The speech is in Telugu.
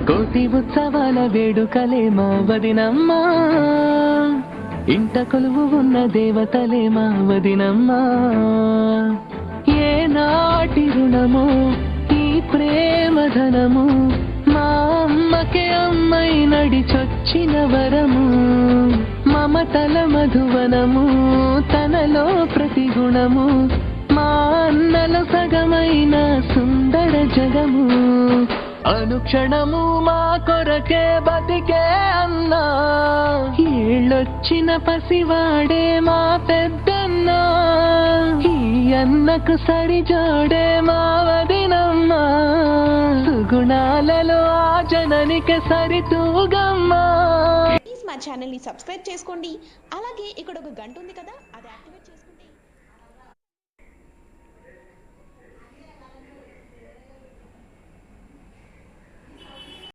కోటి ఉత్సవాల వేడుకలే మా వదినమ్మా, ఇంట కొలువు ఉన్న దేవతలే మా వదినమ్మా. ఏ నాటి రుణము ఈ ప్రేమ ధనము, మా అమ్మకే అమ్మై నడిచొచ్చిన వరము. మమతల మధువనము తనలో ప్రతి గుణము, మా అన్నల సగమైన సుందర జగము. అనుక్షణము మా కొరకే బతికే అన్నా, ఏళ్ళొచ్చిన పసివాడే మా పెద్దన్నా. ఈ అన్నకు సరిజోడే మా వదినమ్మా, సుగుణాలలో ఆ జననికి సరితూగమ్మా. ప్లీజ్ మా ఛానల్ని సబ్స్క్రైబ్ చేసుకోండి. అలాగే ఇక్కడ ఒక గంట ఉంది కదా.